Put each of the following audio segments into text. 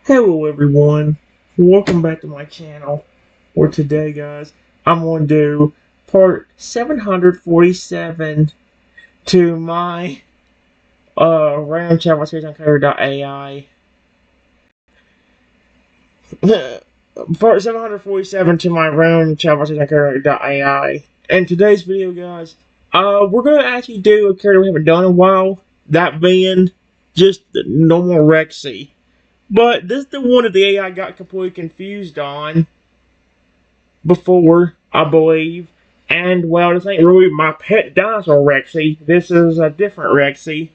Hello everyone, welcome back to my channel, where today guys, I'm going to do part 747 to my random chatbot series on Character.ai. Part 747 to my random chatbot series on Character.ai. And today's video guys, we're going to actually do a character we haven't done in a while, that being just the normal Rexy. But this is the one that the AI got completely confused on before, I believe. And, well, this ain't really my pet dinosaur Rexy. This is a different Rexy.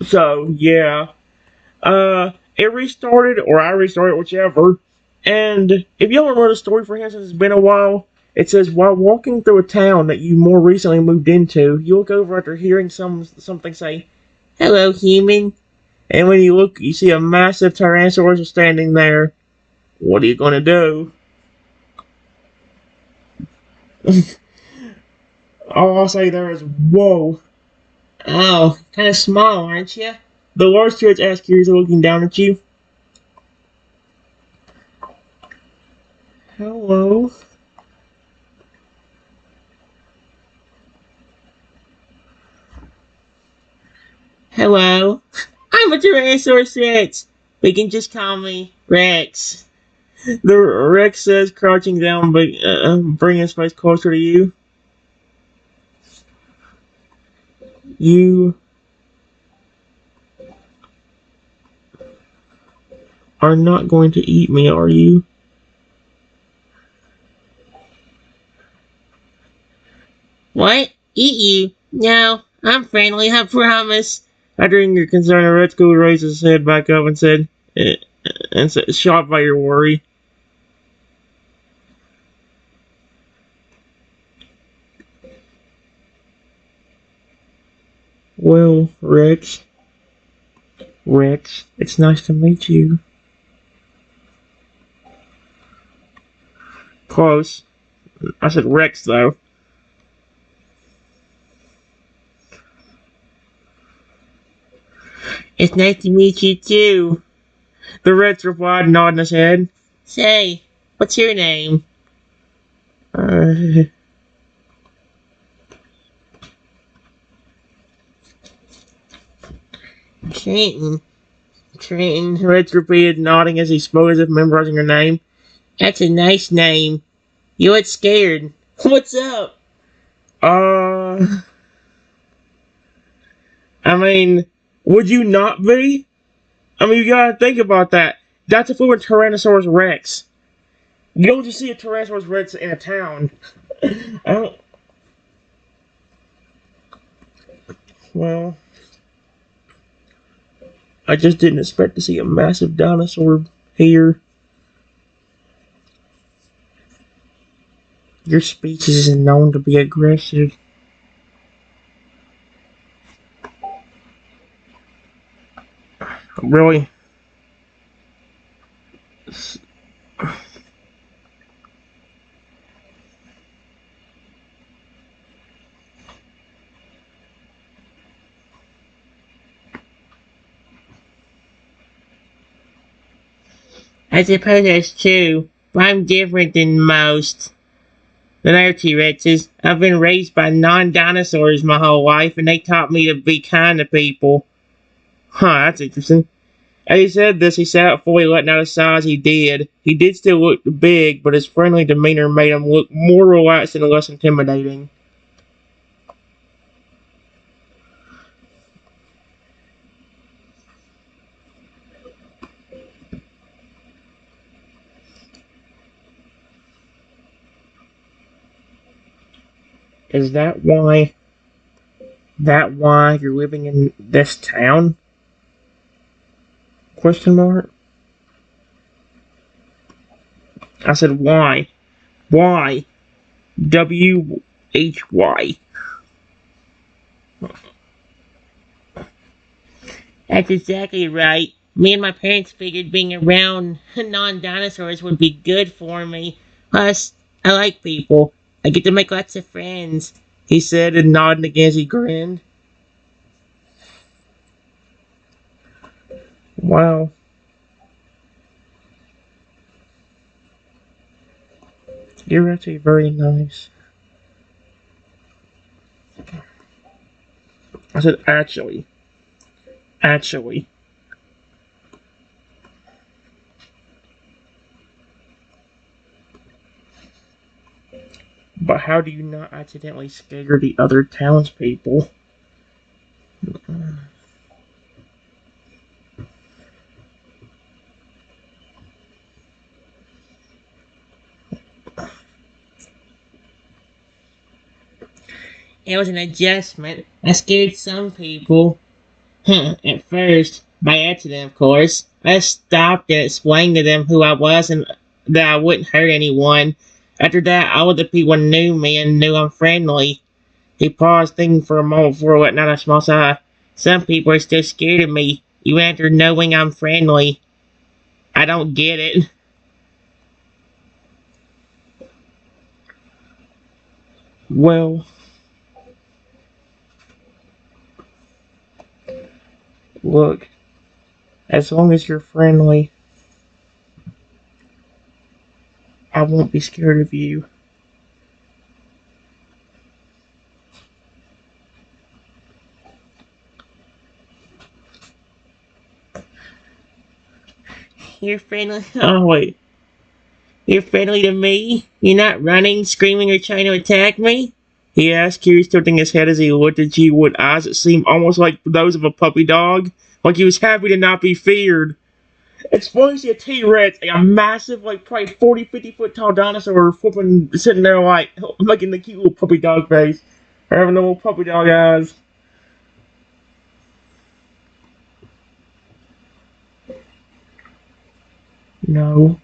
So, yeah. It restarted, or I restarted, whichever. And if you don't remember the story for him since it's been a while, it says, while walking through a town that you more recently moved into, you look over after hearing something say, "Hello, human." And when you look, you see a massive Tyrannosaurus standing there. What are you gonna do? All I'll say there is, whoa. Oh, kind of small, aren't you? The large T-Rex ass curious looking down at you. Hello. Hello. I'm a Tyrannosaurus Rex. But you can just call me Rex. The Rex says, crouching down, but bringing his face closer to you. You are not going to eat me, are you? What? Eat you? No, I'm friendly, I promise. Uttering your concern, the Red School raised his head back up and said, shocked by your worry. Well, Rex, it's nice to meet you. Close. I said Rex, though. It's nice to meet you, too. The Rex replied, nodding his head. Say, what's your name? Trenton. Trenton, Rex repeated, nodding as he spoke as if memorizing her name. That's a nice name. You look scared. What's up? I mean, would you not be? I mean, you gotta think about that. That's a fluent Tyrannosaurus Rex. You don't just see a Tyrannosaurus Rex in a town. I don't. Well, I just didn't expect to see a massive dinosaur here. Your species is known to be aggressive. Really? I suppose that's true, but I'm different than most. The other T-Rexes. I've been raised by non-dinosaurs my whole life, and they taught me to be kind to people. Huh, that's interesting. As he said this, he sat up fully letting out the sighs he did. He did still look big, but his friendly demeanor made him look more relaxed and less intimidating. Is that why you're living in this town? Question mark? I said why? Why? W-H-Y. That's exactly right. Me and my parents figured being around non-dinosaurs would be good for me. Plus, I like people. I get to make lots of friends, he said, and nodding again as he grinned. Wow. You're actually very nice. I said actually. Actually. But how do you not accidentally scare the other townspeople? It was an adjustment. I scared some people. At first, by accident, of course. I stopped and explained to them who I was and that I wouldn't hurt anyone. After that, all of the people knew me and knew I'm friendly. He paused, thinking for a moment before letting out a small sigh. Some people are still scared of me, even after knowing I'm friendly. I don't get it. Well, look, as long as you're friendly, I won't be scared of you. You're friendly? Oh, wait. You're friendly to me? You're not running, screaming, or trying to attack me? He asked, curious, tilting his head as he looked at you with eyes that seemed almost like those of a puppy dog, like he was happy to not be feared. It's funny to see a T-Rex, like a massive, like probably 40, 50-foot tall dinosaur flipping, sitting there like, making the cute little puppy dog face, or having the little puppy dog eyes. No.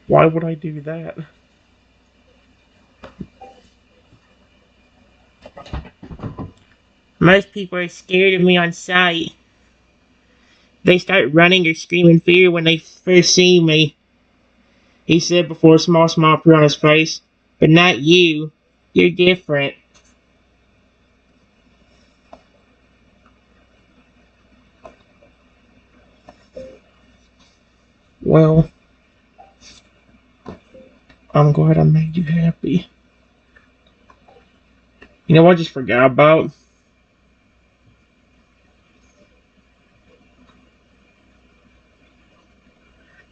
Why would I do that? Most people are scared of me on sight. They start running or screaming fear when they first see me, he said before a small smile appeared on his face. But not you. You're different. Well, I'm glad I made you happy. You know what I just forgot about?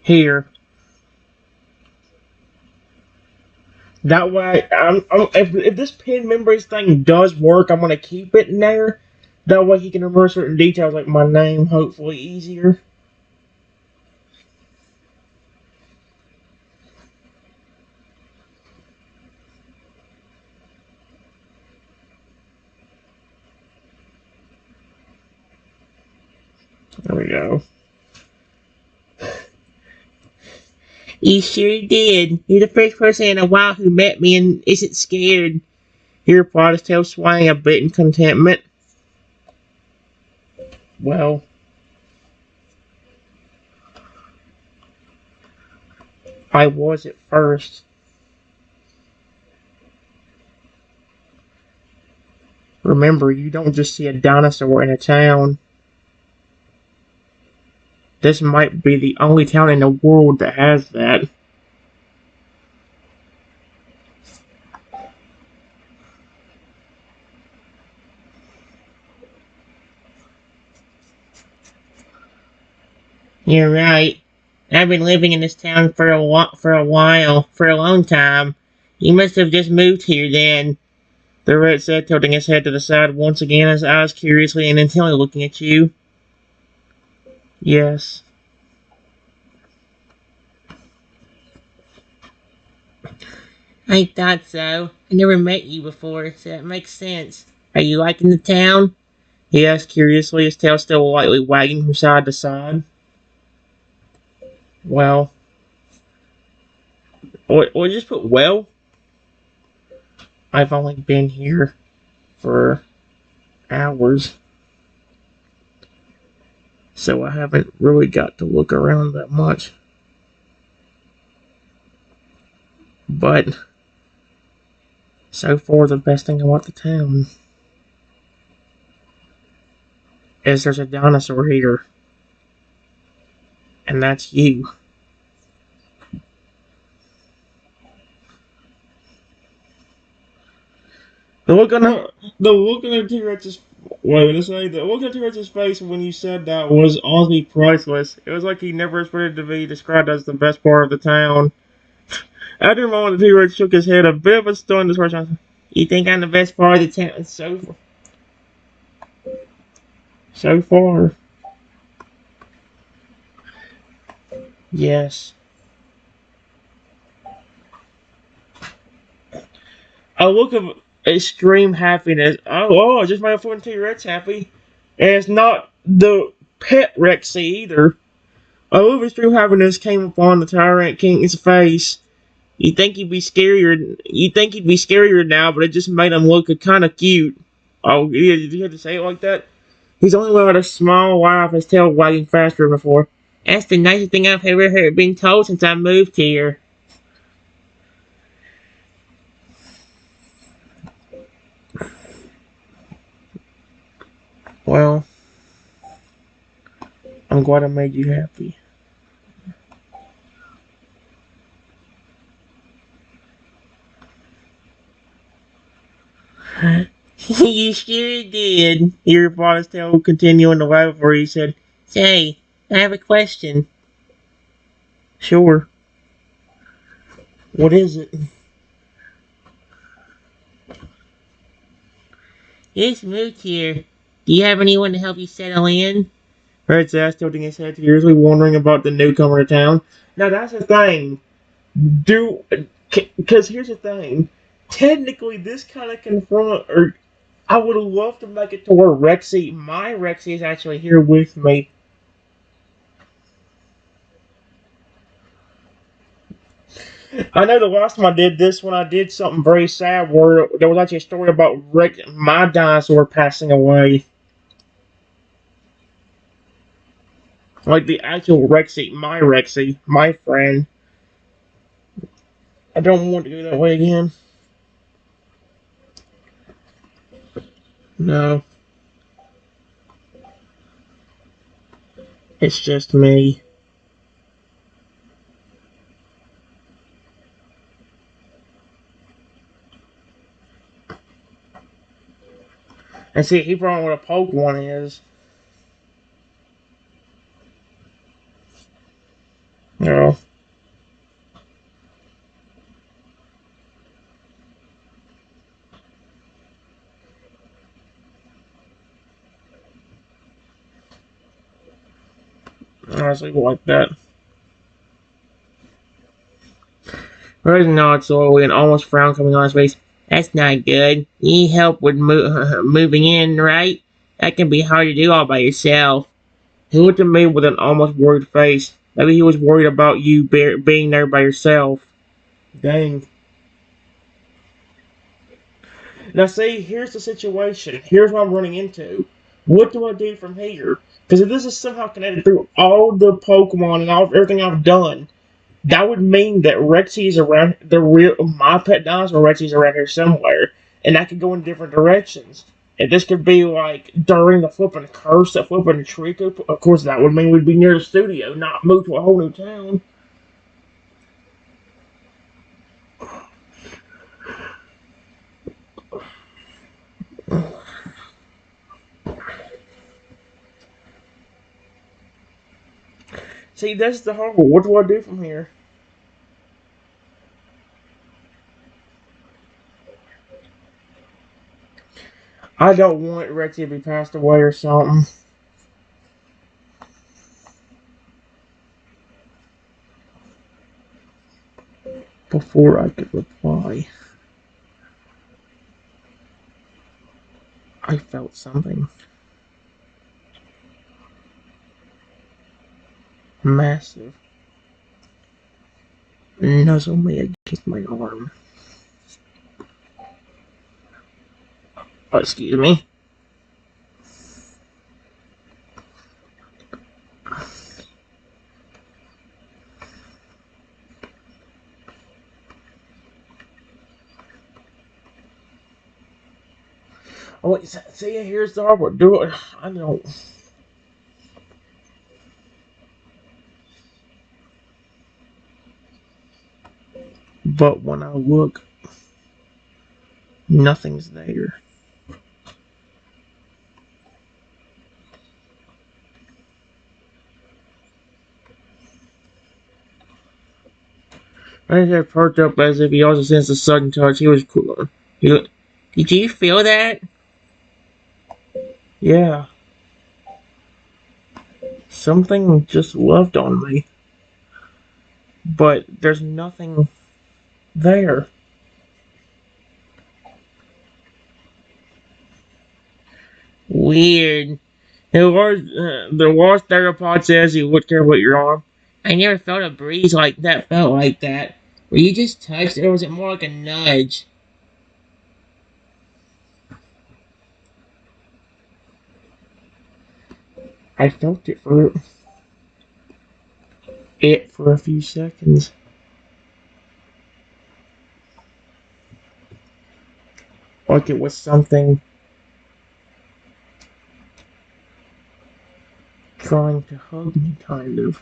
Here. That way, if this pin memories thing does work, I'm going to keep it in there. That way he can remember certain details like my name, hopefully easier. There we go. You sure did. You're the first person in a while who met me and isn't scared. He replied, his tail swaying a bit in contentment. Well, I was at first. Remember, you don't just see a dinosaur in a town. This might be the only town in the world that has that. You're right. I've been living in this town for a while, for a long time. You must have just moved here then. The rat said, tilting his head to the side once again, his eyes curiously and intently looking at you. Yes. I thought so. I never met you before, so that makes sense. Are you liking the town? He asked curiously, his tail still lightly wagging from side to side. Well, or just put well. I've only been here for hours, so I haven't really got to look around that much. But so far, the best thing about the town is there's a dinosaur here, and that's you. The look on the look on the T-Rex's wait, let's say the look on T-Rex's face when you said that was honestly priceless. It was like he never expected to be described as the best part of the town. After a moment, the T-Rex shook his head, a bit of a stunned expression. You think I'm the best part of the town so far? Yes. A look of extreme happiness. Oh, I just made a fucking T-Rex happy. And it's not the pet Rexy either. A look of extreme happiness came upon the Tyrant King's face. You think he'd be scarier now, but it just made him look kind of cute. Oh, yeah, did you have to say it like that? He's only allowed a small laugh, his tail wagging faster than before. That's the nicest thing I've ever heard been told since I moved here. Well, I'm glad I made you happy. You sure did. He replied, his tail continuing to wag before he said, Say, I have a question. Sure. What is it? You just moved here. Do you have anyone to help you settle in? Red's asked, tilting his head furiously, wondering about the newcomer to town. Now that's the thing. Because here's the thing. Technically, this kind of confront, or I would have loved to make it to where my Rexy is actually here with me. I know the last time I did this when I did something very sad where there was actually a story about my dinosaur passing away. Like the actual Rexy, my friend. I don't want to go that way again. No, it's just me. And see, he probably know what a Pokemon is. No, honestly, like that. Rose nodded slowly and almost frowned coming on his face. That's not good. You need help with moving in, right? That can be hard to do all by yourself. He looked at me with an almost worried face. Maybe he was worried about you being there by yourself. Dang. Now, see, here's the situation. Here's what I'm running into. What do I do from here? Because if this is somehow connected through all the Pokemon and everything I've done, that would mean that Rexy's around my pet dinosaur Rexy's around here somewhere, and that could go in different directions. And this could be like during the flipping curse, the flipping trick. Of course, that would mean we'd be near the studio, not move to a whole new town. See, that's the hard one. What do I do from here? I don't want Rexy to be passed away or something. Before I could reply, I felt something massive nuzzle me against my arm. Oh, excuse me. Oh, wait, see, here's the hard part. Do it. I don't. But when I look Nothing's there. I had perked up as if he also sensed a sudden touch. He was cooler. Did you feel that? Yeah. Something just loved on me. But there's nothing there. Weird. The large theropod says he looked carefully at your arm. I never felt a breeze like that felt like that. Were you just touched or was it more like a nudge? I felt it for a few seconds. Like it was something trying to hug me, kind of.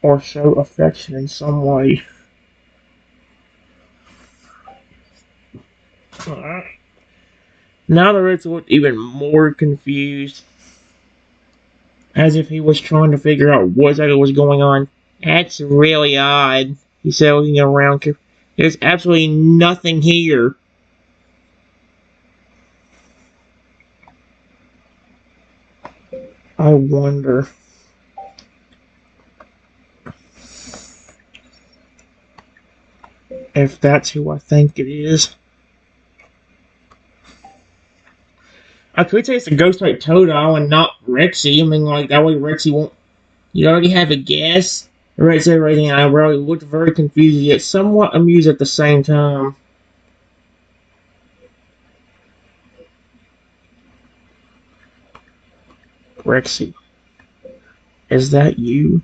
Or show affection in some way. Now the Ritz looked even more confused, as if he was trying to figure out what exactly was going on. That's really odd, he said, looking around. There's absolutely nothing here. I wonder if that's who I think it is. I could say it's a ghost type Totodile and not Rexy. I mean, like, that way Rexy won't. You already have a guess? Right, said raising an eyebrow. He looked very confused yet somewhat amused at the same time. Rexy, is that you?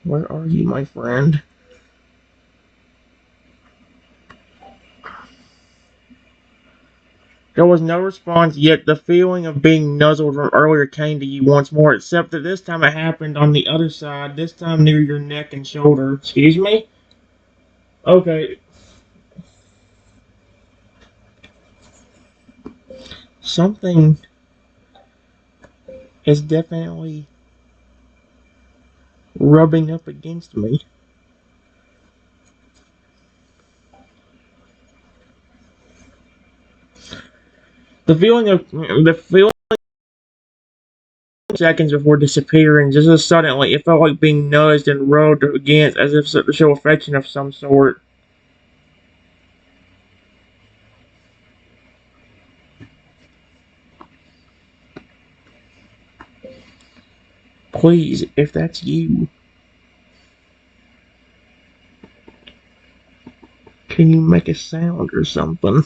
Where are you, my friend? There was no response, yet the feeling of being nuzzled from earlier came to you once more, except that this time it happened on the other side, this time near your neck and shoulder. Excuse me? Okay. Something is definitely rubbing up against me. The feeling seconds before disappearing, just as suddenly, it felt like being nudged and rubbed against as if to show affection of some sort. Please, if that's you, can you make a sound or something?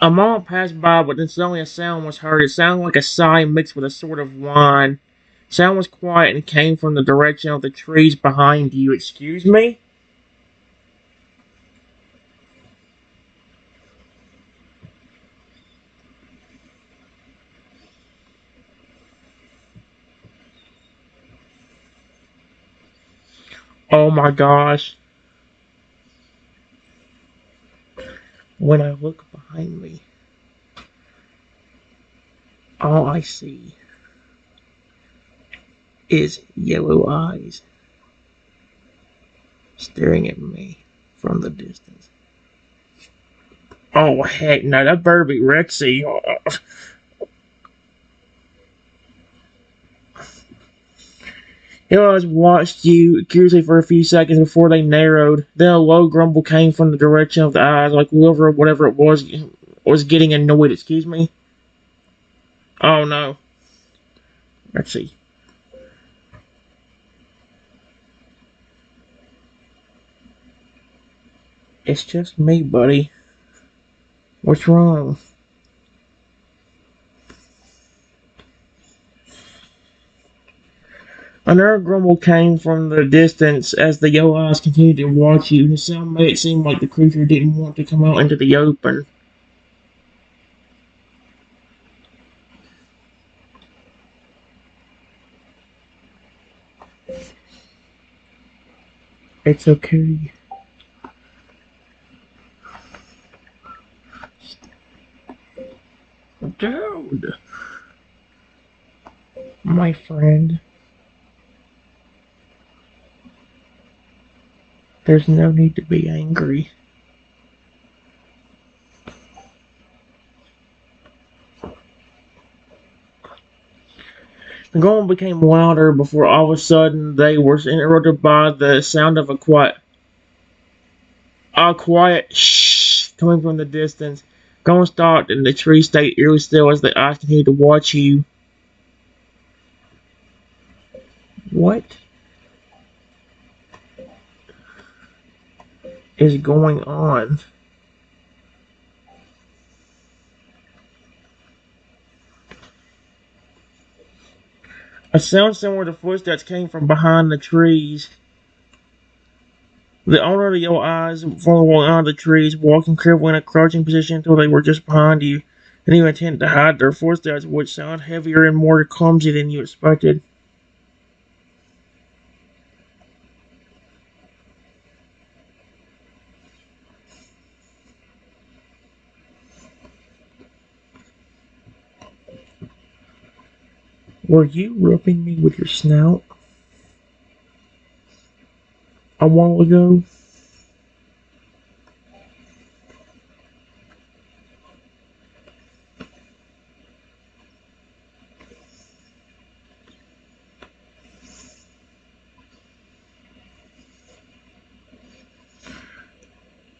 A moment passed by, but then suddenly a sound was heard. It sounded like a sigh mixed with a sort of whine. The sound was quiet and came from the direction of the trees behind you. Excuse me? Oh my gosh. When I look behind me, all I see is yellow eyes staring at me from the distance. Oh heck no, that better be Rexy. His eyes watched you curiously for a few seconds before they narrowed. Then a low grumble came from the direction of the eyes, like whatever it was getting annoyed. Excuse me? Oh no. Let's see. It's just me, buddy. What's wrong? Another grumble came from the distance as the yellow eyes continued to watch you. The sound made it seem like the creature didn't want to come out into the open. It's okay. Dude, my friend, there's no need to be angry. The going became louder before all of a sudden they were interrupted by the sound of a quiet shh coming from the distance. Going stopped and the tree stayed eerily still as the eyes continued to watch you. What is going on? A sound similar to footsteps came from behind the trees. The owner of the yellow eyes followed out of the trees, walking carefully in a crouching position until they were just behind you. Then you intended to hide their footsteps, which sounded heavier and more clumsy than you expected. Were you rubbing me with your snout a while ago?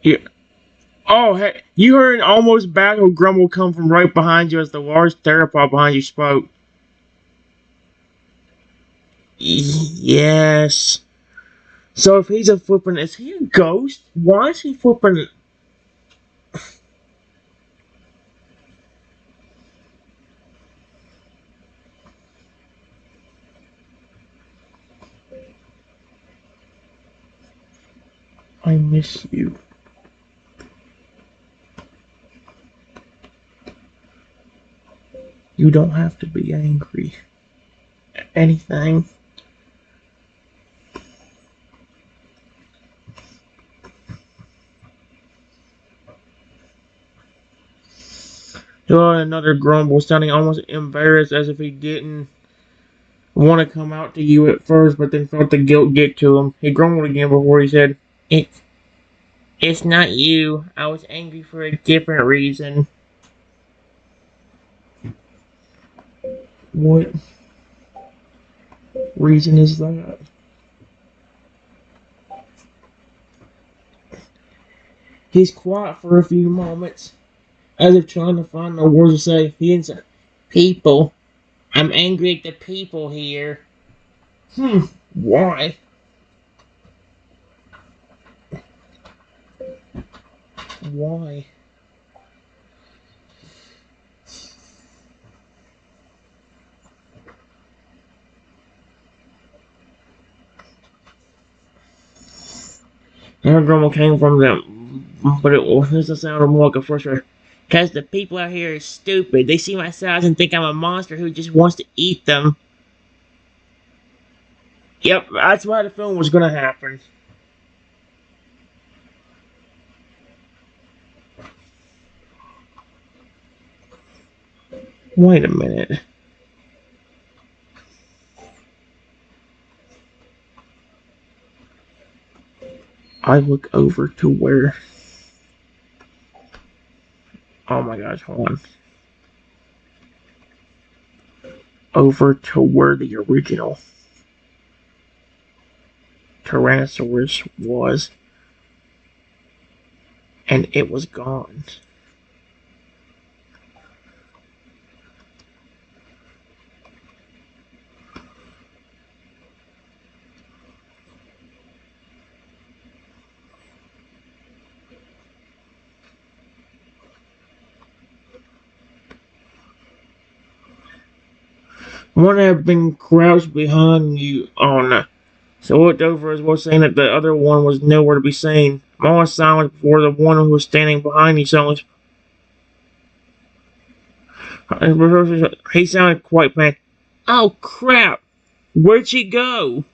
Yeah. Oh, hey, you heard an almost baffled grumble come from right behind you as the large theropod behind you spoke. Yes. So if he's a flippin', is he a ghost? Why is he flippin'? I miss you. You don't have to be angry. Anything. Another grumble, sounding almost embarrassed as if he didn't want to come out to you at first, but then felt the guilt get to him. He grumbled again before he said, It's not you. I was angry for a different reason. What reason is that? He's quiet for a few moments, as if trying to find the words to say. He didn't say, People. I'm angry at the people here. Why? Why? Her grumble came from them, but it was a sound of more like a frustration. Because the people out here are stupid. They see my size and think I'm a monster who just wants to eat them. Yep, that's why the film was gonna happen. Wait a minute. I look over to where. Oh my gosh, hold on. Over to where the original Tyrannosaurus was, and it was gone. One had been crouched behind you on. So I looked over as well, saying that the other one was nowhere to be seen. All was silence before the one who was standing behind you suddenly. He sounded quite panicked. Oh crap! Where'd she go?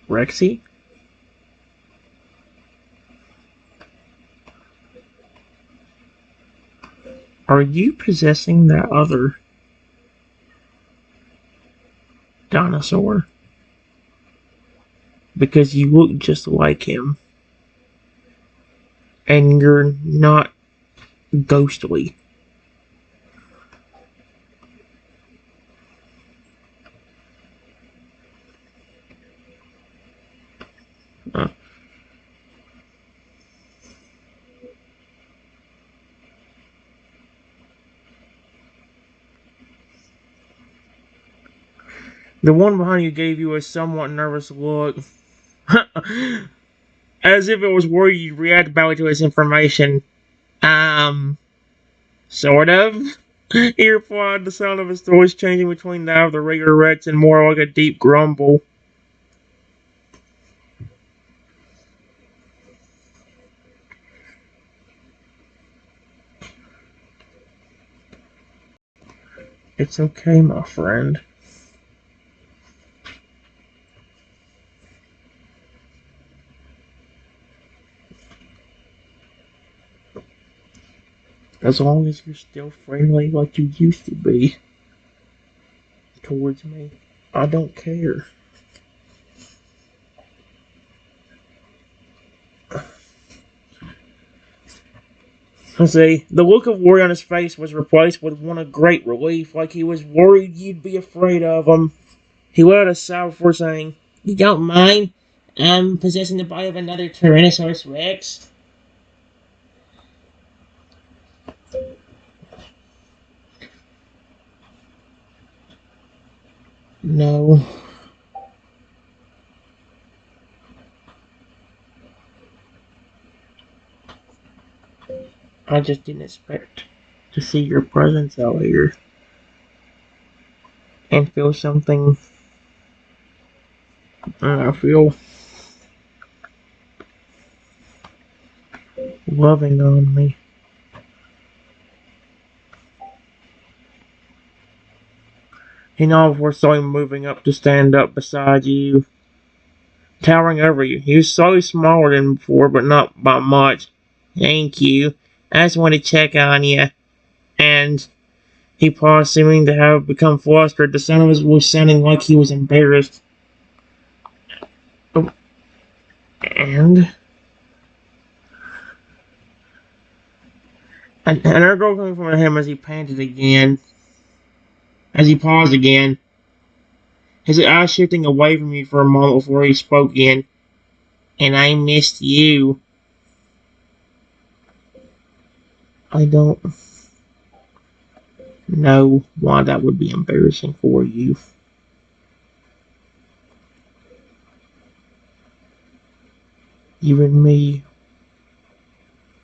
Rexy? Are you possessing that other dinosaur? Because you look just like him. And you're not ghostly. Uh, the one behind you gave you a somewhat nervous look. As if it was worried you'd react badly to his information. Sort of. He replied, the sound of his voice changing between that of the regular Rex and more like a deep grumble. It's okay, my friend. As long as you're still friendly like you used to be towards me, I don't care. See, the look of worry on his face was replaced with one of great relief, like he was worried you'd be afraid of him. He let out a sigh before saying, You don't mind? I'm possessing the body of another Tyrannosaurus Rex? No. I just didn't expect to see your presence out here and feel something. I feel loving on me. He nodded before slowly moving up to stand up beside you, towering over you. He was slightly smaller than before, but not by much. Thank you. I just wanted to check on you. And he paused, seeming to have become flustered. The sound of his voice sounding like he was embarrassed. Oh, and another girl coming from him as he panted again. As he paused again, his eyes shifting away from you for a moment before he spoke again. And I missed you. I don't know why that would be embarrassing for you. You and me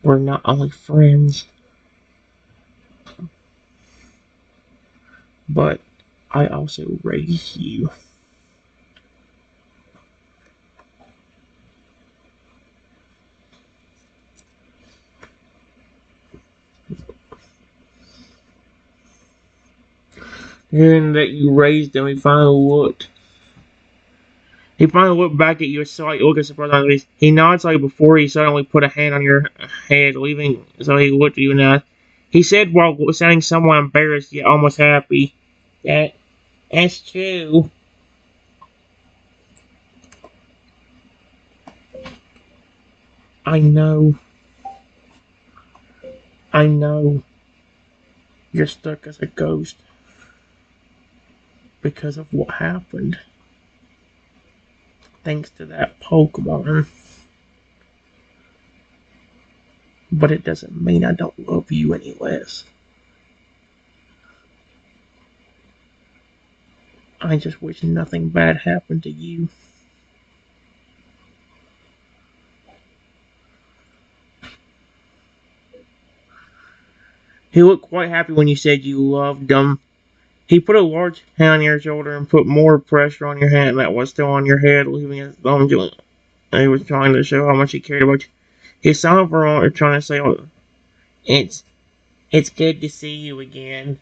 were not only friends, but I also raised you. Hearing that you raised him, He finally looked back at you, a slight look of surprise on his face. He nodded slightly before he suddenly put a hand on your head, leaving so he looked at you now. He said while sounding somewhat embarrassed yet almost happy, That's true. I know. I know. You're stuck as a ghost because of what happened. Thanks to that Pokemon. But it doesn't mean I don't love you any less. I just wish nothing bad happened to you. He looked quite happy when you said you loved him. He put a large hand on your shoulder and put more pressure on your hand that was still on your head, leaving his thumb joint. He was trying to show how much he cared about you. He sounded for trying to say, oh, it's it's good to see you again.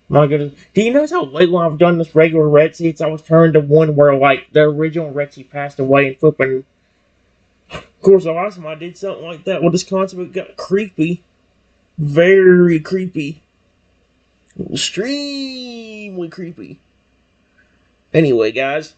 My goodness. Do you notice how late when I've done this regular Rexy, it's always turned to one where, like, the original Rexy passed away and flipping. Of course, the last time I did something like that with this concept, it got creepy. Very creepy. Extremely creepy. Anyway, guys.